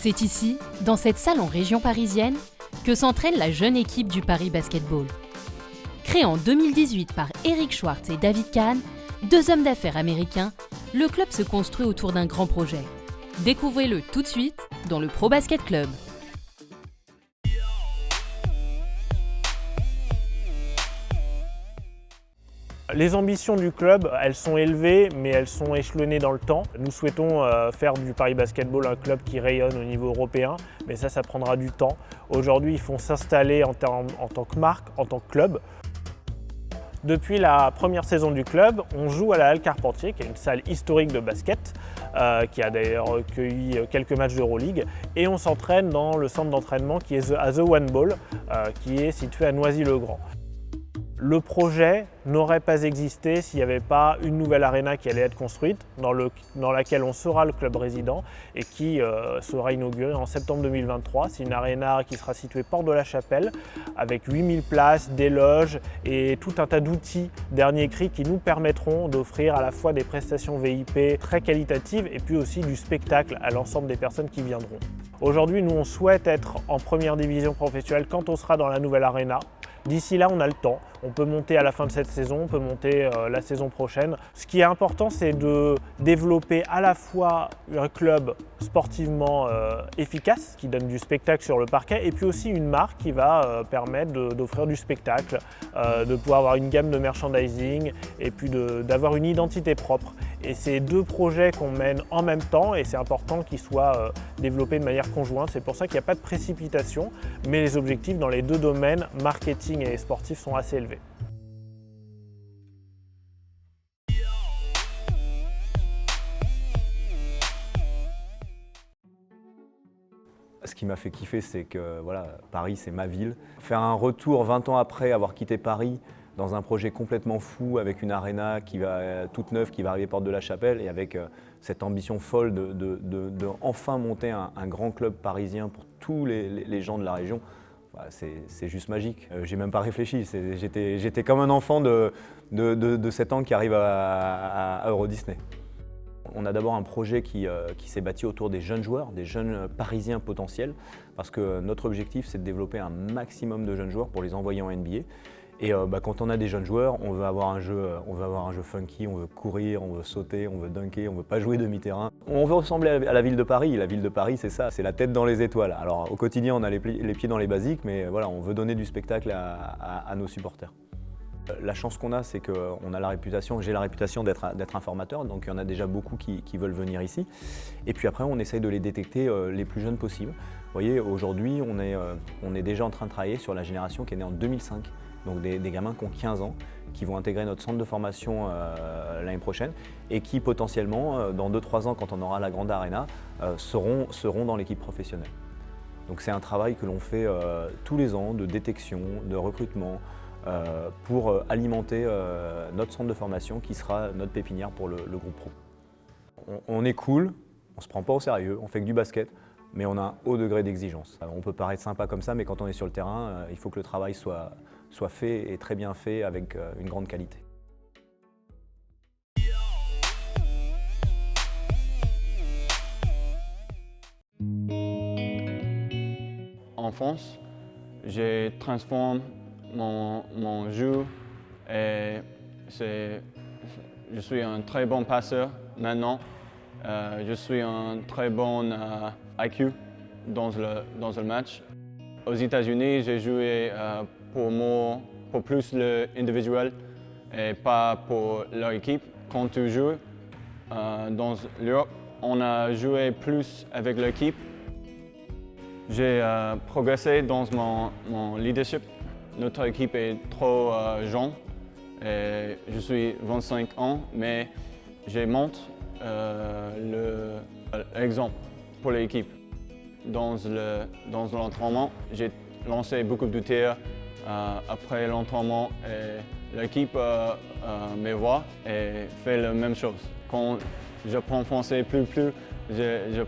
C'est ici, dans cette salle en région parisienne, que s'entraîne la jeune équipe du Paris Basketball. Créé en 2018 par Eric Schwartz et David Kahn, deux hommes d'affaires américains, le club se construit autour d'un grand projet. Découvrez-le tout de suite dans le Pro Basket Club. Les ambitions du club, elles sont élevées, mais elles sont échelonnées dans le temps. Nous souhaitons faire du Paris Basketball un club qui rayonne au niveau européen, mais ça prendra du temps. Aujourd'hui, il faut s'installer en tant que marque, en tant que club. Depuis la première saison du club, on joue à la Halle Carpentier, qui est une salle historique de basket, qui a d'ailleurs recueilli quelques matchs d'Euroleague, et on s'entraîne dans le centre d'entraînement qui est à The One Ball, qui est situé à Noisy-le-Grand. Le projet n'aurait pas existé s'il n'y avait pas une nouvelle arena qui allait être construite, dans laquelle on sera le club résident et qui sera inaugurée en septembre 2023. C'est une arena qui sera située porte de la Chapelle avec 8000 places, des loges et tout un tas d'outils dernier cri qui nous permettront d'offrir à la fois des prestations VIP très qualitatives et puis aussi du spectacle à l'ensemble des personnes qui viendront. Aujourd'hui, nous on souhaite être en première division professionnelle quand on sera dans la nouvelle arena. D'ici là, on a le temps. On peut monter à la fin de cette saison, on peut monter la saison prochaine. Ce qui est important, c'est de développer à la fois un club sportivement efficace, qui donne du spectacle sur le parquet, et puis aussi une marque qui va permettre d'offrir du spectacle, de pouvoir avoir une gamme de merchandising, et puis d'avoir une identité propre. Et c'est deux projets qu'on mène en même temps, et c'est important qu'ils soient développés de manière conjointe. C'est pour ça qu'il n'y a pas de précipitation, mais les objectifs dans les deux domaines, marketing et sportif, sont assez élevés. Ce qui m'a fait kiffer, c'est que voilà, Paris, c'est ma ville. Faire un retour 20 ans après avoir quitté Paris dans un projet complètement fou avec une arena qui va toute neuve, qui va arriver porte de la Chapelle et avec cette ambition folle de enfin monter un grand club parisien pour tous les gens de la région. C'est juste magique. J'ai même pas réfléchi. J'étais comme un enfant de 7 ans qui arrive à Euro Disney. On a d'abord un projet qui s'est bâti autour des jeunes joueurs, des jeunes parisiens potentiels, parce que notre objectif, c'est de développer un maximum de jeunes joueurs pour les envoyer en NBA. Et quand on a des jeunes joueurs, on veut avoir un jeu funky, on veut courir, on veut sauter, on veut dunker, on veut pas jouer demi-terrain. On veut ressembler à la ville de Paris. La ville de Paris, c'est ça, c'est la tête dans les étoiles. Alors au quotidien, on a les pieds dans les basiques, mais voilà, on veut donner du spectacle à nos supporters. La chance qu'on a, c'est que j'ai la réputation d'être un formateur, donc il y en a déjà beaucoup qui veulent venir ici. Et puis après, on essaye de les détecter les plus jeunes possibles. Vous voyez, aujourd'hui, on est déjà en train de travailler sur la génération qui est née en 2005. Donc des gamins qui ont 15 ans, qui vont intégrer notre centre de formation l'année prochaine et qui potentiellement, dans 2-3 ans, quand on aura la grande arena, seront dans l'équipe professionnelle. Donc c'est un travail que l'on fait tous les ans de détection, de recrutement, pour alimenter notre centre de formation qui sera notre pépinière pour le groupe pro. On est cool, on ne se prend pas au sérieux, on fait que du basket, mais on a un haut degré d'exigence. On peut paraître sympa comme ça, mais quand on est sur le terrain, il faut que le travail soit fait et très bien fait avec une grande qualité. En France, j'ai transformé mon jeu et je suis un très bon passeur maintenant. Je suis un très bon IQ dans le match. Aux États-Unis, j'ai joué pour plus l'individuel et pas pour leur équipe. Quand tu joues dans l'Europe, on a joué plus avec l'équipe. J'ai progressé dans mon leadership. Notre équipe est trop jeune. Et je suis 25 ans, mais je montre l'exemple pour l'équipe. Dans l'entraînement, j'ai lancé beaucoup de tirs après l'entraînement et l'équipe me voit et fait la même chose. Quand je prends français plus, je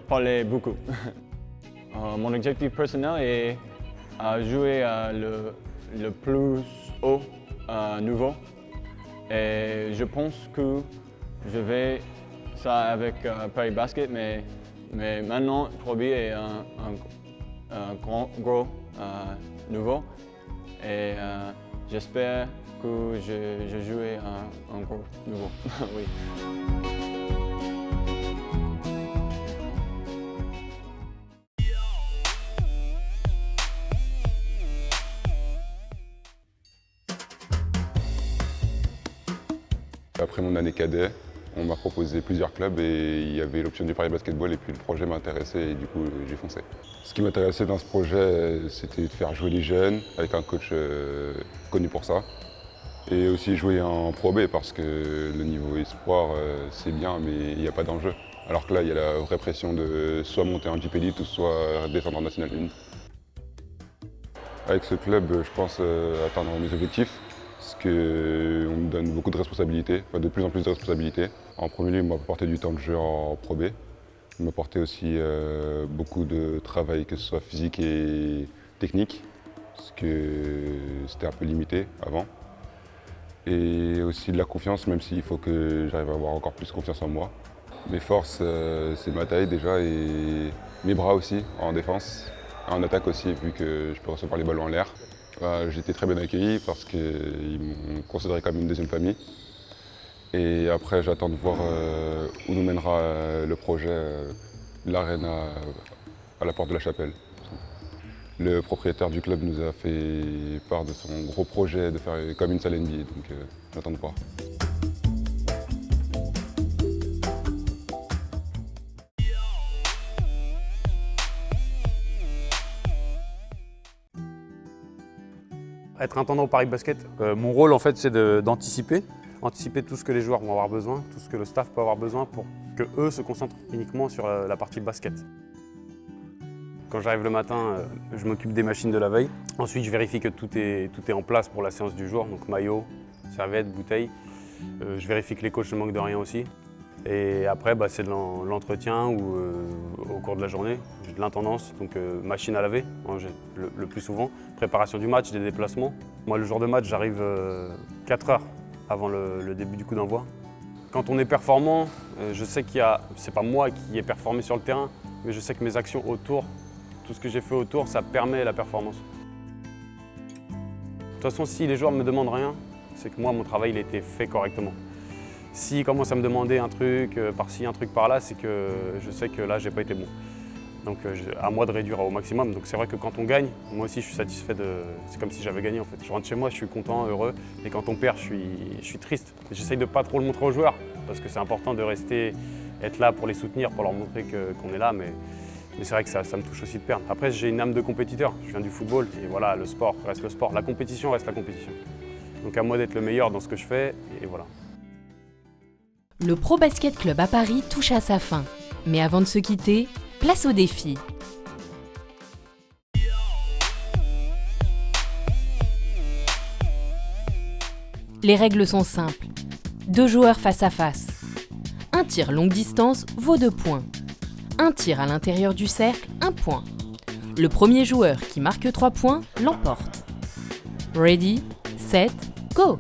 parlais beaucoup. Mon objectif personnel est jouer le plus haut niveau et je pense que je vais ça avec Paris Basket, mais Mais maintenant, Pro B est un gros nouveau et j'espère que je jouerai un gros nouveau. Oui. Après mon année cadet, on m'a proposé plusieurs clubs et il y avait l'option du Paris Basketball et puis le projet m'intéressait et du coup j'ai foncé. Ce qui m'intéressait dans ce projet, c'était de faire jouer les jeunes avec un coach connu pour ça et aussi jouer en Pro B parce que le niveau espoir c'est bien mais il n'y a pas d'enjeu. Alors que là il y a la vraie pression de soit monter en Jeep Elite ou soit descendre en National 1. Avec ce club, je pense atteindre mes objectifs. Parce qu'on me donne beaucoup de responsabilités, enfin de plus en plus de responsabilités. En premier lieu, il m'a apporté du temps de jeu en Pro B. Il m'a apporté aussi beaucoup de travail, que ce soit physique et technique, parce que c'était un peu limité avant. Et aussi de la confiance, même s'il faut que j'arrive à avoir encore plus confiance en moi. Mes forces, c'est ma taille déjà et mes bras aussi en défense. En attaque aussi, vu que je peux recevoir les ballons en l'air. J'ai été très bien accueilli parce qu'ils m'ont considéré comme une deuxième famille. Et après, j'attends de voir où nous mènera le projet, l'arène à la porte de la Chapelle. Le propriétaire du club nous a fait part de son gros projet de faire comme une salle NBA, donc j'attends de voir. Être intendant au Paris Basket, mon rôle en fait c'est d'anticiper tout ce que les joueurs vont avoir besoin, tout ce que le staff peut avoir besoin pour que eux se concentrent uniquement sur la partie basket. Quand j'arrive le matin, je m'occupe des machines de la veille. Ensuite je vérifie que tout est en place pour la séance du jour, donc maillot, serviette, bouteille. Je vérifie que les coachs ne manquent de rien aussi. Et après c'est de l'entretien ou au cours de la journée, j'ai de l'intendance, donc machine à laver le plus souvent, préparation du match, des déplacements. Moi le jour de match j'arrive 4 heures avant le début du coup d'envoi. Quand on est performant, je sais c'est pas moi qui ai performé sur le terrain, mais je sais que mes actions autour, tout ce que j'ai fait autour, ça permet la performance. De toute façon si les joueurs ne me demandent rien, c'est que moi mon travail il a été fait correctement. S'ils commencent à me demander un truc par-ci, un truc par-là, c'est que je sais que là, j'ai pas été bon. Donc à moi de réduire au maximum. Donc c'est vrai que quand on gagne, moi aussi je suis satisfait c'est comme si j'avais gagné en fait. Je rentre chez moi, je suis content, heureux. Et quand on perd, je suis triste. J'essaye de pas trop le montrer aux joueurs parce que c'est important de être là pour les soutenir, pour leur montrer qu'on est là. Mais c'est vrai que ça me touche aussi de perdre. Après, j'ai une âme de compétiteur. Je viens du football et voilà, le sport reste le sport. La compétition reste la compétition. Donc à moi d'être le meilleur dans ce que je fais et voilà. Le Pro Basket Club à Paris touche à sa fin. Mais avant de se quitter, place au défi. Les règles sont simples. 2 joueurs face à face. Un tir longue distance vaut 2 points. Un tir à l'intérieur du cercle, 1 point. Le premier joueur qui marque 3 points l'emporte. Ready, set, go!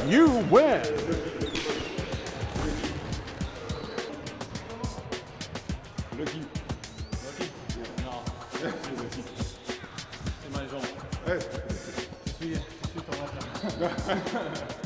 You win! Lucky. Non. C'est ma jambe. Je suis ton matin.